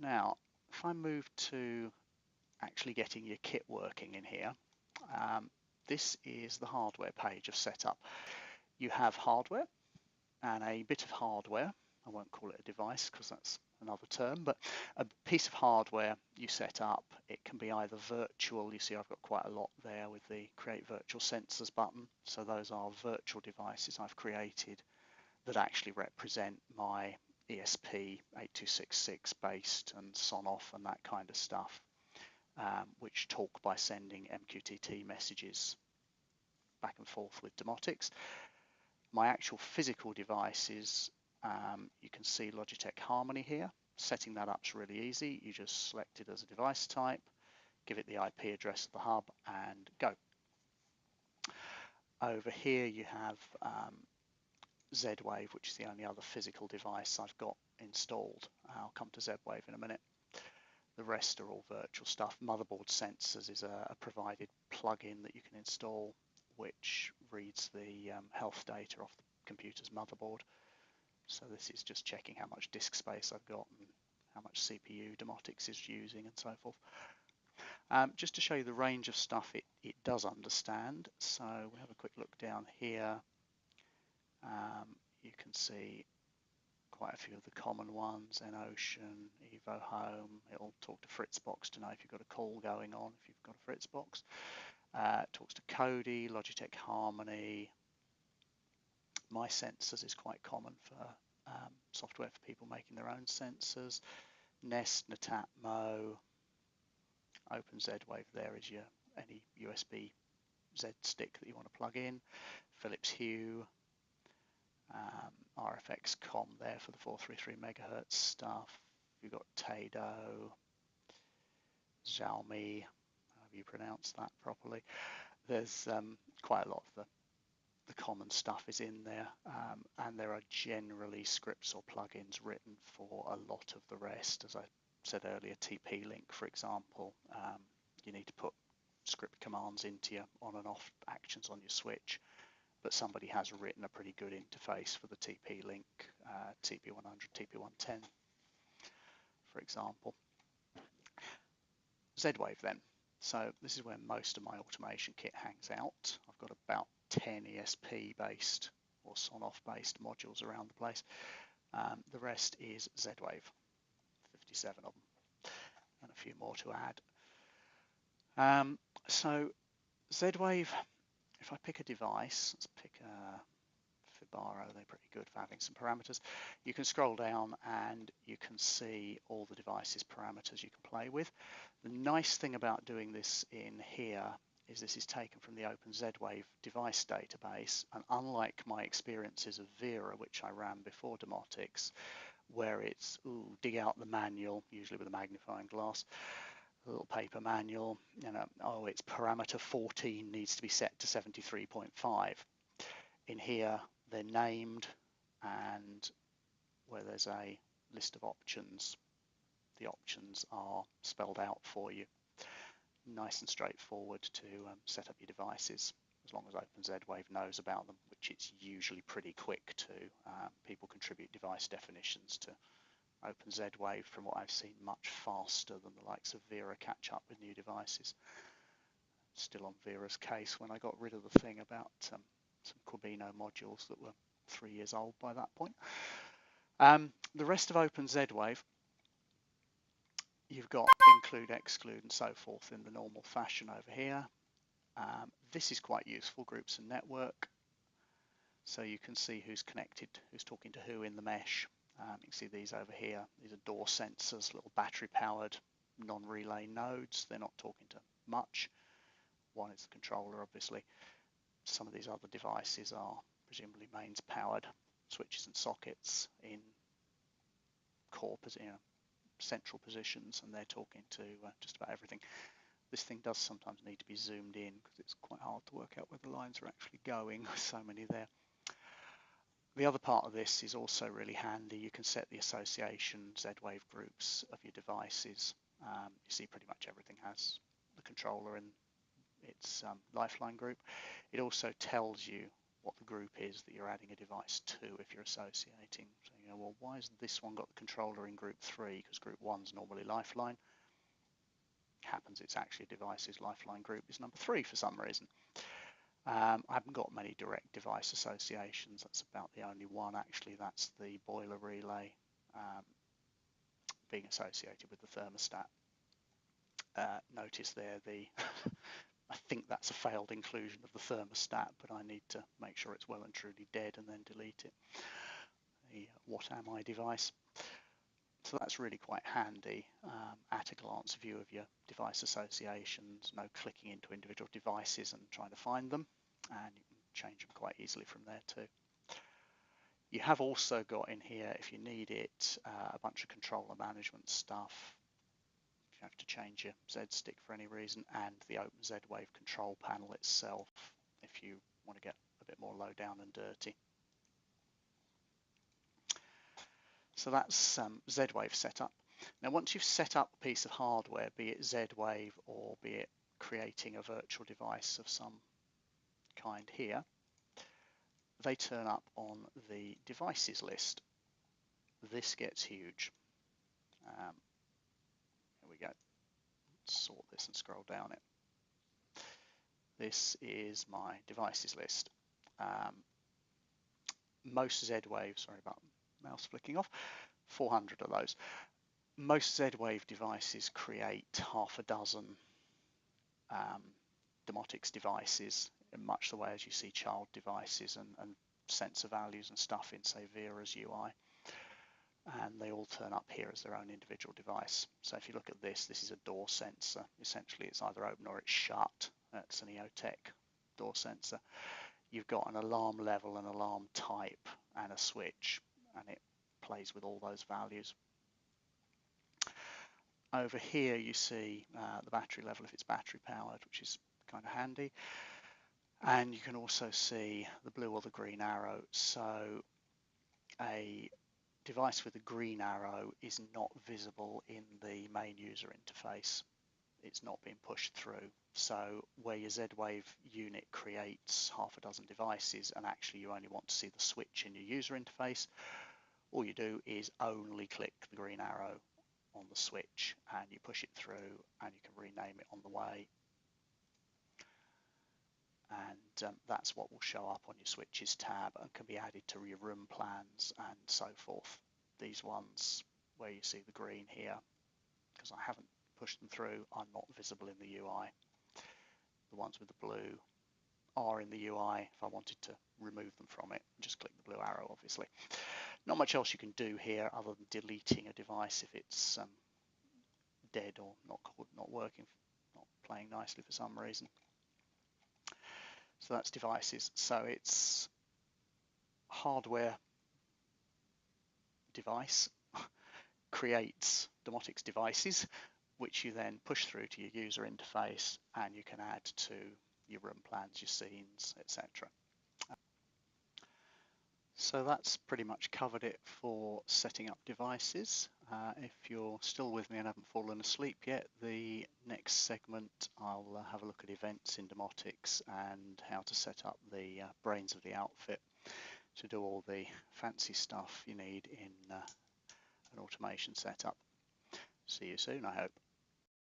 Now, if I move to actually getting your kit working in here, this is the hardware page of setup. You have hardware and a bit of hardware. I won't call it a device because that's another term, but a piece of hardware you set up. It can be either virtual. You see I've got quite a lot there with the create virtual sensors button. So those are virtual devices I've created that actually represent my ESP8266 based and SON-off and that kind of stuff, which talk by sending MQTT messages back and forth with Domoticz. My actual physical devices, you can see Logitech Harmony here. Setting that up is really easy. You just select it as a device type, give it the IP address of the hub, and go. Over here you have Z-Wave, which is the only other physical device I've got installed. I'll come to Z-Wave in a minute. The rest are all virtual stuff. Motherboard Sensors is a provided plugin that you can install, which reads the health data off the computer's motherboard. So this is just checking how much disk space I've got and how much CPU Domoticz is using and so forth. Just to show you the range of stuff it does understand. So we have a quick look down here. You can see quite a few of the common ones, Ocean, Evo Home. It'll talk to Fritzbox to know if you've got a call going on, if you've got a Fritzbox. It talks to Kodi, Logitech Harmony. My Sensors is quite common for software for people making their own sensors. Nest, Netatmo, Open Z-Wave there is your any USB Z stick that you want to plug in. Philips Hue, RFX COM there for the 433 megahertz stuff. You've got Tado, Xiaomi, however you pronounce that properly. There's quite a lot of the common stuff is in there, and there are generally scripts or plugins written for a lot of the rest. As I said earlier, TP-Link, for example, you need to put script commands into your on and off actions on your switch, but somebody has written a pretty good interface for the TP-Link, TP100, TP110, for example. Z-Wave then. So this is where most of my automation kit hangs out. I've got about 10 ESP based or SON-off based modules around the place. The rest is Z-Wave, 57 of them, and a few more to add. So Z-Wave, if I pick a device, let's pick a Fibaro, they're pretty good for having some parameters. You can scroll down and you can see all the devices parameters you can play with. The nice thing about doing this in here is this is taken from the Open Z-Wave device database, and unlike my experiences of Vera, which I ran before Domoticz, where it's dig out the manual, usually with a magnifying glass, a little paper manual, it's parameter 14 needs to be set to 73.5. In here, they're named, and where there's a list of options, the options are spelled out for you. Nice and straightforward to set up your devices, as long as Open Z-Wave knows about them, which it's usually pretty quick to. People contribute device definitions to Open Z-Wave, from what I've seen, much faster than the likes of Vera catch up with new devices. Still on Vera's case when I got rid of the thing about some Corbino modules that were 3 years old by that point. The rest of Open Z-Wave, you've got include, exclude, and so forth in the normal fashion over here. This is quite useful, groups and network. So you can see who's connected, who's talking to who in the mesh. You can see these over here. These are door sensors, little battery-powered non-relay nodes. They're not talking to much. One is the controller, obviously. Some of these other devices are presumably mains powered, switches and sockets in core, central positions, and they're talking to just about everything. This thing does sometimes need to be zoomed in because it's quite hard to work out where the lines are actually going with so many there. The other part of this is also really handy. You can set the association Z-Wave groups of your devices. You see pretty much everything has the controller in its Lifeline group. It also tells you what the group is that you're adding a device to if you're associating. So you go, well, why has this one got the controller in group 3? Because group 1's normally lifeline. Happens it's actually a device's lifeline group is number 3 for some reason. I haven't got many direct device associations. That's about the only one actually. That's the boiler relay being associated with the thermostat. Notice there I think that's a failed inclusion of the thermostat, but I need to make sure it's well and truly dead and then delete it. The what am I device. So that's really quite handy. At a glance view of your device associations, no clicking into individual devices and trying to find them, and you can change them quite easily from there too. You have also got in here, if you need it, a bunch of controller management stuff. If you have to change your Z stick for any reason, and the Open Z-Wave control panel itself, if you want to get a bit more low down and dirty. So that's Z-Wave setup. Now once you've set up a piece of hardware, be it Z-Wave or be it creating a virtual device of some kind here, they turn up on the devices list. This gets huge. Here we go. Let's sort this and scroll down it. This is my devices list. Most Z-Wave, sorry about mouse flicking off, 400 of those. Most Z-Wave devices create half a dozen Domoticz devices in much the way as you see child devices and sensor values and stuff in, say, Vera's UI. And they all turn up here as their own individual device. So if you look at this, this is a door sensor. Essentially, it's either open or it's shut. That's an EOTech door sensor. You've got an alarm level, an alarm type, and a switch, and it plays with all those values. Over here you see the battery level if it's battery powered, which is kind of handy. And you can also see the blue or the green arrow. So a device with a green arrow is not visible in the main user interface. It's not being pushed through. So where your Z-Wave unit creates half a dozen devices and actually you only want to see the switch in your user interface, all you do is only click the green arrow on the switch and you push it through and you can rename it on the way. And that's what will show up on your switches tab and can be added to your room plans and so forth. These ones where you see the green here, because I haven't pushed them through, are not visible in the UI. The ones with the blue are in the UI. If I wanted to remove them from it, just click the blue arrow, obviously. Not much else you can do here other than deleting a device if it's dead or not working, not playing nicely for some reason. So that's devices. So it's hardware device creates Domoticz devices, which you then push through to your user interface and you can add to your room plans, your scenes, etc. So that's pretty much covered it for setting up devices. If you're still with me and haven't fallen asleep yet, the next segment I'll have a look at events in Domoticz and how to set up the brains of the outfit to do all the fancy stuff you need in an automation setup. See you soon, I hope.